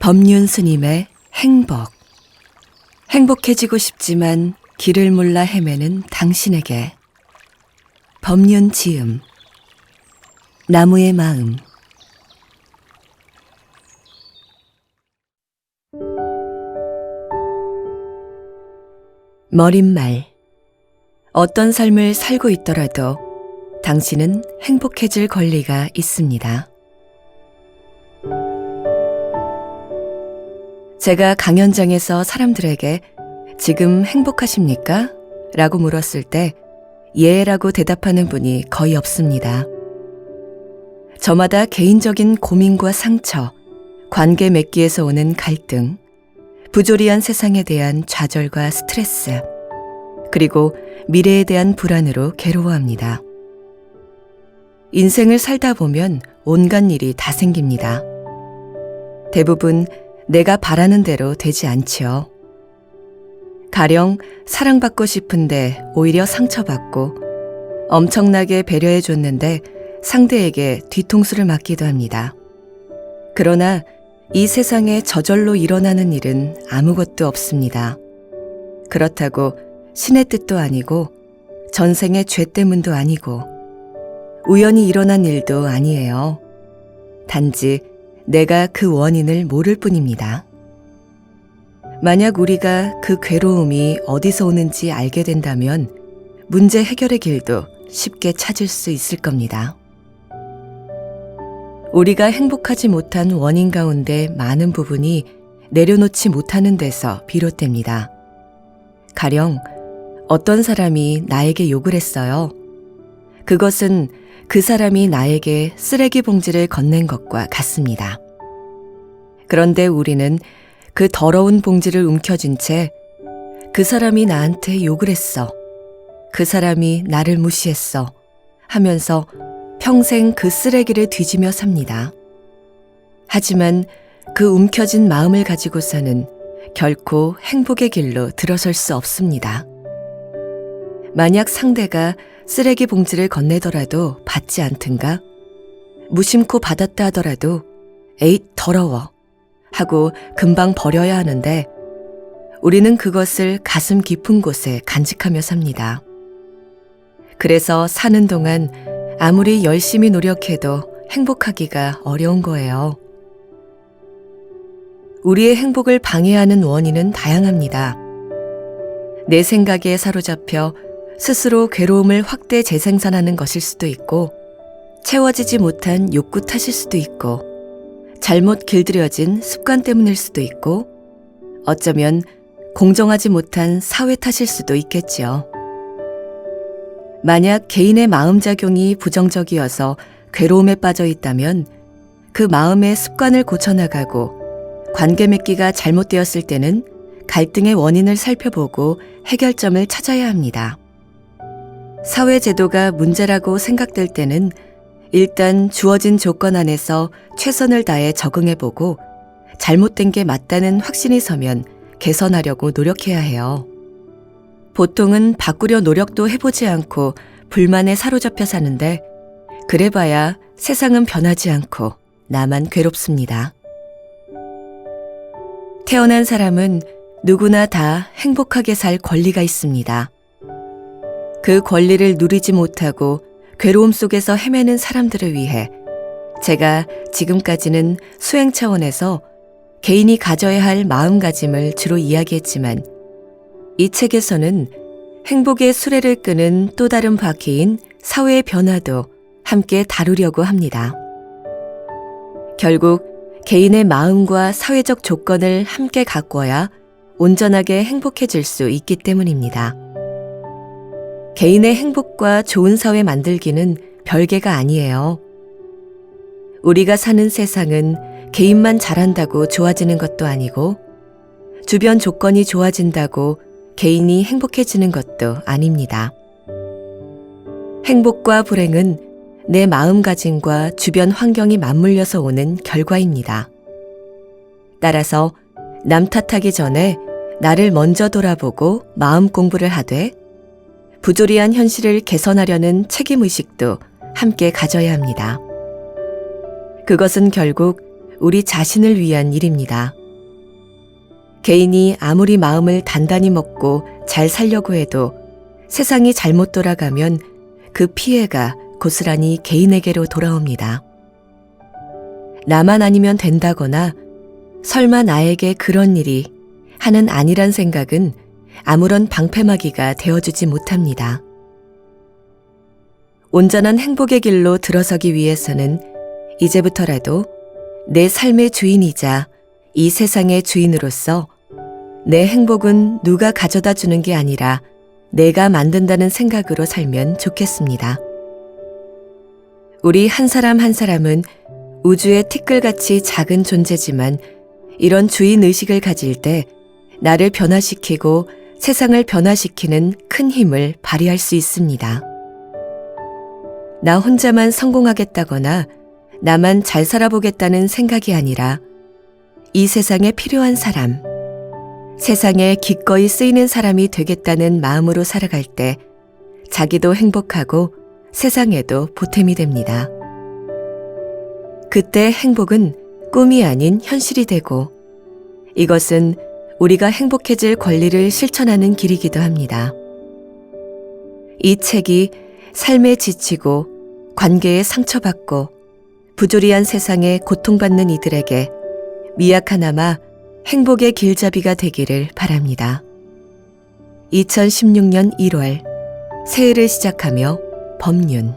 법륜 스님의 행복. 행복해지고 싶지만 길을 몰라 헤매는 당신에게. 법륜 지음. 나무의 마음. 머릿말. 어떤 삶을 살고 있더라도 당신은 행복해질 권리가 있습니다. 제가 강연장에서 사람들에게 지금 행복하십니까? 라고 물었을 때 예라고 대답하는 분이 거의 없습니다. 저마다 개인적인 고민과 상처, 관계 맺기에서 오는 갈등, 부조리한 세상에 대한 좌절과 스트레스, 그리고 미래에 대한 불안으로 괴로워합니다. 인생을 살다 보면 온갖 일이 다 생깁니다. 대부분 내가 바라는 대로 되지 않지요. 가령 사랑받고 싶은데 오히려 상처받고 엄청나게 배려해줬는데 상대에게 뒤통수를 맞기도 합니다. 그러나 이 세상에 저절로 일어나는 일은 아무것도 없습니다. 그렇다고 신의 뜻도 아니고 전생의 죄 때문도 아니고 우연히 일어난 일도 아니에요. 단지 내가 그 원인을 모를 뿐입니다. 만약 우리가 그 괴로움이 어디서 오는지 알게 된다면 문제 해결의 길도 쉽게 찾을 수 있을 겁니다. 우리가 행복하지 못한 원인 가운데 많은 부분이 내려놓지 못하는 데서 비롯됩니다. 가령 어떤 사람이 나에게 욕을 했어요. 그것은 그 사람이 나에게 쓰레기 봉지를 건넨 것과 같습니다. 그런데 우리는 그 더러운 봉지를 움켜쥔 채 그 사람이 나한테 욕을 했어. 그 사람이 나를 무시했어. 하면서 평생 그 쓰레기를 뒤지며 삽니다. 하지만 그 움켜진 마음을 가지고서는 결코 행복의 길로 들어설 수 없습니다. 만약 상대가 쓰레기 봉지를 건네더라도 받지 않든가, 무심코 받았다 하더라도 에잇 더러워 하고 금방 버려야 하는데 우리는 그것을 가슴 깊은 곳에 간직하며 삽니다. 그래서 사는 동안 아무리 열심히 노력해도 행복하기가 어려운 거예요. 우리의 행복을 방해하는 원인은 다양합니다. 내 생각에 사로잡혀 스스로 괴로움을 확대 재생산하는 것일 수도 있고, 채워지지 못한 욕구 탓일 수도 있고, 잘못 길들여진 습관 때문일 수도 있고, 어쩌면 공정하지 못한 사회 탓일 수도 있겠지요. 만약 개인의 마음작용이 부정적이어서 괴로움에 빠져 있다면 그 마음의 습관을 고쳐나가고, 관계 맺기가 잘못되었을 때는 갈등의 원인을 살펴보고 해결점을 찾아야 합니다. 사회제도가 문제라고 생각될 때는 일단 주어진 조건 안에서 최선을 다해 적응해보고 잘못된 게 맞다는 확신이 서면 개선하려고 노력해야 해요. 보통은 바꾸려 노력도 해보지 않고 불만에 사로잡혀 사는데 그래봐야 세상은 변하지 않고 나만 괴롭습니다. 태어난 사람은 누구나 다 행복하게 살 권리가 있습니다. 그 권리를 누리지 못하고 괴로움 속에서 헤매는 사람들을 위해 제가 지금까지는 수행 차원에서 개인이 가져야 할 마음가짐을 주로 이야기했지만 이 책에서는 행복의 수레를 끄는 또 다른 바퀴인 사회의 변화도 함께 다루려고 합니다. 결국 개인의 마음과 사회적 조건을 함께 가꿔야 온전하게 행복해질 수 있기 때문입니다. 개인의 행복과 좋은 사회 만들기는 별개가 아니에요. 우리가 사는 세상은 개인만 잘한다고 좋아지는 것도 아니고 주변 조건이 좋아진다고 개인이 행복해지는 것도 아닙니다. 행복과 불행은 내 마음가짐과 주변 환경이 맞물려서 오는 결과입니다. 따라서 남 탓하기 전에 나를 먼저 돌아보고 마음 공부를 하되 부조리한 현실을 개선하려는 책임의식도 함께 가져야 합니다. 그것은 결국 우리 자신을 위한 일입니다. 개인이 아무리 마음을 단단히 먹고 잘 살려고 해도 세상이 잘못 돌아가면 그 피해가 고스란히 개인에게로 돌아옵니다. 나만 아니면 된다거나 설마 나에게 그런 일이 하는 아니란 생각은 아무런 방패막이가 되어주지 못합니다. 온전한 행복의 길로 들어서기 위해서는 이제부터라도 내 삶의 주인이자 이 세상의 주인으로서 내 행복은 누가 가져다 주는 게 아니라 내가 만든다는 생각으로 살면 좋겠습니다. 우리 한 사람 한 사람은 우주의 티끌같이 작은 존재지만 이런 주인 의식을 가질 때 나를 변화시키고 세상을 변화시키는 큰 힘을 발휘할 수 있습니다. 나 혼자만 성공하겠다거나 나만 잘 살아보겠다는 생각이 아니라 이 세상에 필요한 사람, 세상에 기꺼이 쓰이는 사람이 되겠다는 마음으로 살아갈 때 자기도 행복하고 세상에도 보탬이 됩니다. 그때 행복은 꿈이 아닌 현실이 되고 이것은 우리가 행복해질 권리를 실천하는 길이기도 합니다. 이 책이 삶에 지치고 관계에 상처받고 부조리한 세상에 고통받는 이들에게 미약하나마 행복의 길잡이가 되기를 바랍니다. 2016년 1월 새해를 시작하며 법륜